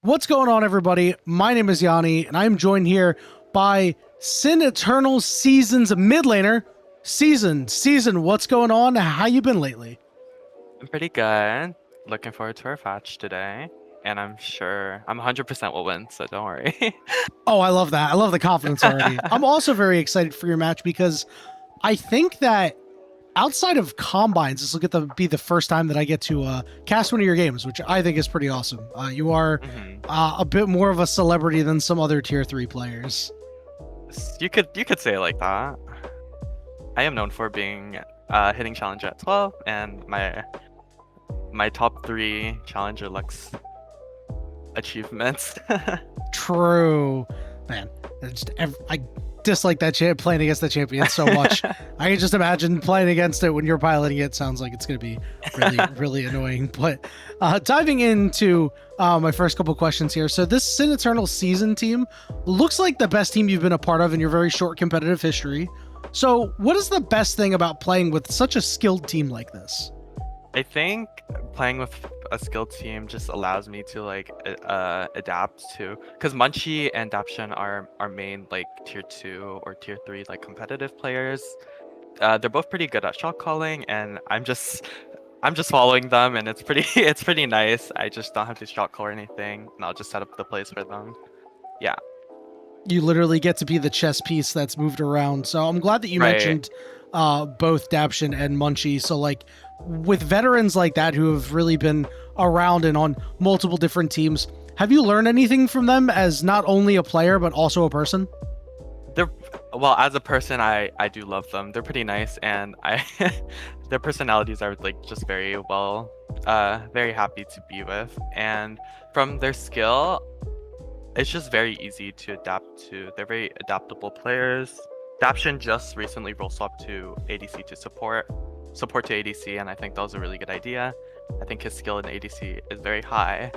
What's going on, everybody? My name is Yanni, and I'm joined here by SYN Eternal Season's Midlaner. Season, what's going on? How you been lately? I'm pretty good. Looking forward to our match today. And I'm sure I'm 100% will win, so don't worry. Oh, I love that. I love the confidence already. I'm also very excited for your match because I think that outside of combines, this will be the first time that I get to cast one of your games, which I think is pretty awesome. You are hmm a bit more of a celebrity than some other tier 3 players. You could say it like that. I am known for being hitting challenge at 12, and my top three challenger Lux achievements. True, man. I dislike that playing against the champion so much. I can just imagine playing against it when you're piloting it. Sounds like it's going to be really, really annoying. But diving into my first couple questions here. So this SYN Eternal season team looks like the best team you've been a part of in your very short competitive history. So what is the best thing about playing with such a skilled team like this? I think playing with a skilled team just allows me to adapt to, because Munchie and Daption are our main like tier 2 or tier 3 like competitive players. They're both pretty good at shot calling, and I'm just following them, and it's pretty it's pretty nice. I just don't have to shot call or anything, and I'll just set up the plays for them. Yeah, You literally get to be the chess piece that's moved around. So I'm glad that you right. mentioned both Daption and Munchie. So like with veterans like that who have really been around and on multiple different teams, have you learned anything from them as not only a player but also a person? They're well, as a person, I do love them. They're pretty nice, and I their personalities are like just very happy to be with. And from their skill, it's just very easy to adapt to. They're very adaptable players. Daption just recently role swapped to ADC to support to ADC, and I think that was a really good idea. I think his skill in ADC is very high.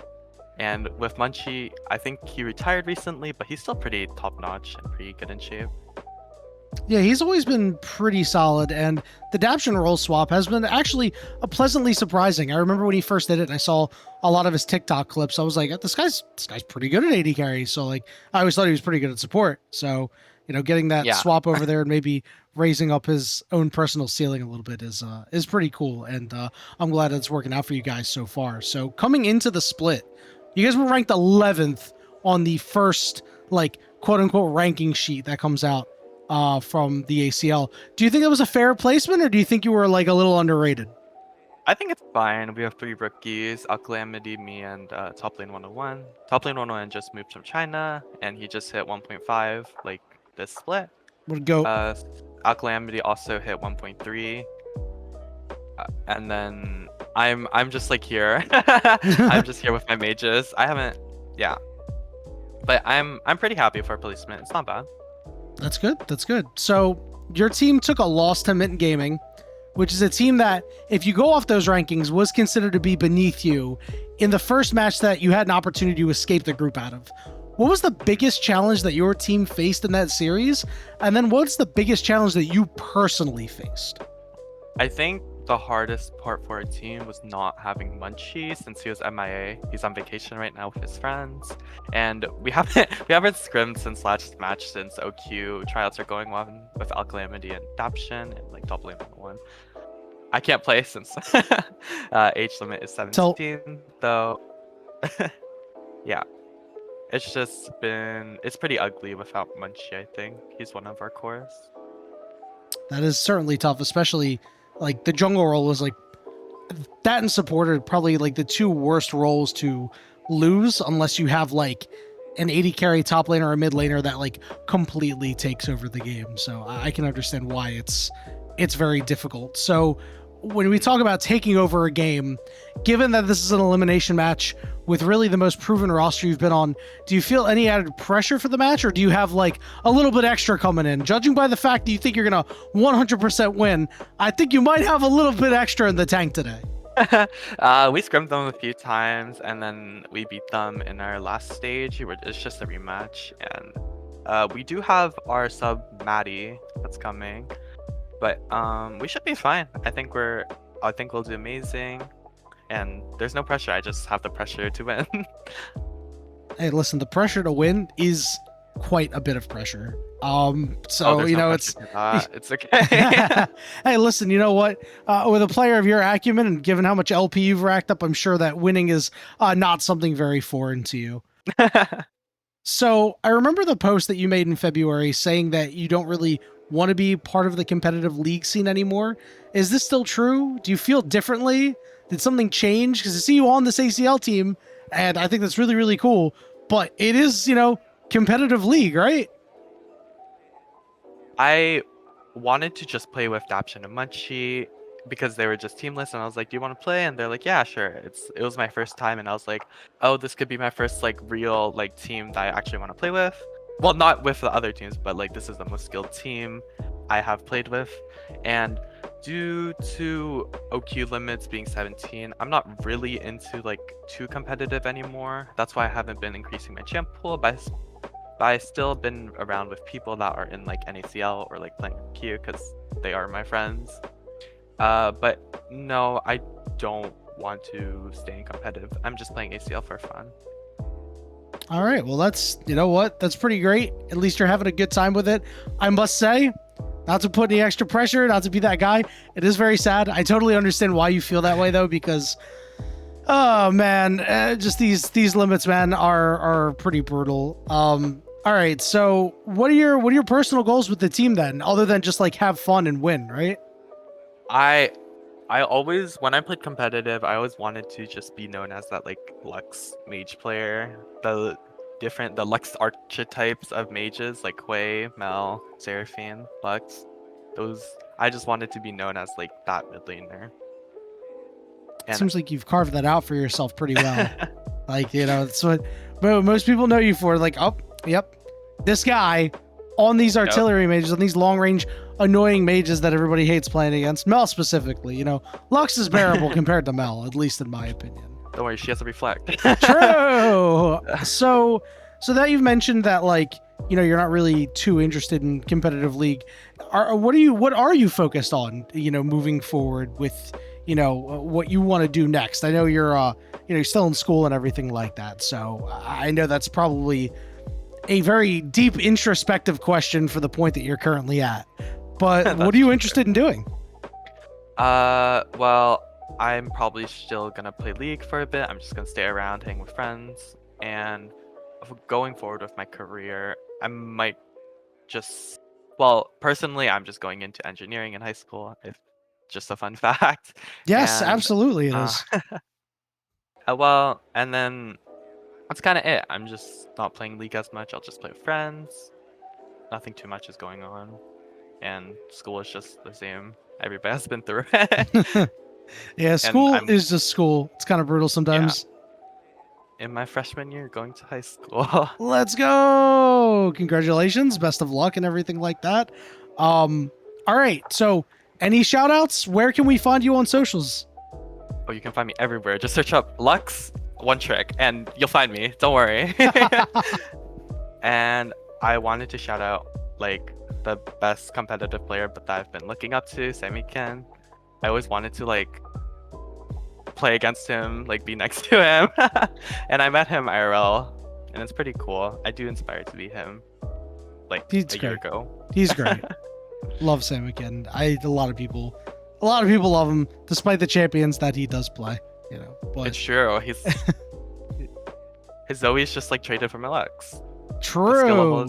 And with Munchie, I think he retired recently, but he's still pretty top notch and pretty good in shape. Yeah, he's always been pretty solid, and the Daption role swap has been actually a pleasantly surprising. I remember when he first did it, and I saw a lot of his TikTok clips. I was like, this guy's pretty good at AD carry. So like, I always thought he was pretty good at support. So getting that Yeah, swap over there and maybe raising up his own personal ceiling a little bit is pretty cool, and I'm glad it's working out for you guys so far. So coming into the split, you guys were ranked 11th on the first like quote unquote ranking sheet that comes out from the ACL. Do you think that was a fair placement, or do you think you were like a little underrated? I think it's fine. We have three rookies, Calamity, me, and Top Lane 101. Top Lane 101 just moved from China, and he just hit 1.5 like this split. Would go. Uh, Calamity also hit 1.3. And then I'm just like here. I'm just here with my mages. I haven't, yeah, but I'm pretty happy with our placement. It's not bad. That's good. That's good. So your team took a loss to Mint Gaming, which is a team that, if you go off those rankings, was considered to be beneath you in the first match that you had an opportunity to escape the group out of. What was the biggest challenge that your team faced in that series? And then what's the biggest challenge that you personally faced? I think the hardest part for our team was not having Munchie since he was MIA. He's on vacation right now with his friends, and we haven't scrimmed since last match since OQ tryouts are going on with Calamity and Daption and like double lane 101. I can't play since age limit is So 17 though. Yeah, it's pretty ugly without Munchie. I think he's one of our cores. that is certainly tough, especially like the jungle role is like that, and support are probably like the two worst roles to lose unless you have like an 80 carry top laner or a mid laner that like completely takes over the game. So I can understand why it's very difficult. So when we talk about taking over a game, given that this is an elimination match with really the most proven roster you've been on, do you feel any added pressure for the match, or do you have like a little bit extra coming in? Judging by the fact that you think you're gonna 100% win, I think you might have a little bit extra in the tank today. We scrimmed them a few times, and then we beat them in our last stage. It's just a rematch, and we do have our sub Maddie that's coming, but we should be fine. I think we'll do amazing, and there's no pressure. I just have the pressure to win. Hey, listen, the pressure to win is quite a bit of pressure. Oh, So there's you no know, pressure it's to that. It's okay. hey, listen, you know what? With a player of your acumen and given how much LP you've racked up, I'm sure that winning is not something very foreign to you. So I remember the post that you made in February saying that you don't really want to be part of the competitive league scene anymore. Is this still true? Do you feel differently? Did something change? Because I see you on this ACL team, and I think that's really, really cool. But it is, competitive league, right? I wanted to just play with Daption and Munchie because they were just teamless, and I was like, "Do you want to play?" And they're like, "Yeah, sure." It was my first time, and I was like, "Oh, this could be my first like real like team that I actually want to play with." Well, not with the other teams, but like this is the most skilled team I have played with, and due to OQ limits being 17, I'm not really into like too competitive anymore. That's why I haven't been increasing my champ pool, but I still been around with people that are in like NACL or like playing Q because they are my friends. But no, I don't want to stay in competitive. I'm just playing ACL for fun. All right. Well, you know what? That's pretty great. At least you're having a good time with it. I must say, not to put any extra pressure, not to be that guy. It is very sad. I totally understand why you feel that way though, because oh man, just these limits, man, are pretty brutal. All right. So what are your personal goals with the team then, other than just like have fun and win, right? I I always when I played competitive, I always wanted to just be known as that like Lux mage player. The Lux archetypes of mages like Quay, Mel, Seraphine, Lux. Those I just wanted to be known as like that mid laner. And Seems like you've carved that out for yourself pretty well. Like, that's what most people know you for. Like, oh, yep, this guy on these artillery mages, on these long range annoying mages that everybody hates playing against. Mel specifically, Lux is bearable compared to Mel, at least in my opinion. don't worry, she has to reflect. True. So that you've mentioned that like you're not really too interested in competitive league. What are you focused on? Moving forward with what you want to do next. I know you're still in school and everything like that. So I know that's probably a very deep introspective question for the point that you're currently at. But what are you interested in doing? Well, I'm probably still gonna play League for a bit. I'm just gonna stay around, hang with friends, and going forward with my career, I might just. Well, personally, I'm just going into engineering in high school. It's just a fun fact. Yes, And absolutely it uh, is. well, and then that's kind of it. I'm just not playing League as much. I'll just play with friends. Nothing too much is going on, and school is just the same. Everybody has been through it. Yeah, And school I'm is just school. It's kind of brutal yeah, sometimes. in my freshman year going to high school. Let's go. Congratulations. Best of luck and everything like that. All right. So, any shout outs? Where can we find you on socials? Oh, you can find me everywhere. Just search up Lux One Trick and you'll find me. Don't worry. And I wanted to shout out like the best competitive player that I've been looking up to, Sammy Ken. I always wanted to like play against him, like be next to him. And I met him IRL and it's pretty cool. I do inspire to be him like He's a year great. ago. He's great. Love Sam again. A lot of people love him, despite the champions that he does play. But It's true. His Zoe's just like traded for my Lux. true.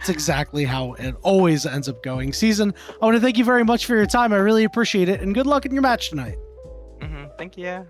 It's exactly how it always ends up going. Season, I want to thank you very much for your time. I really appreciate it, and good luck in your match tonight. Thank you.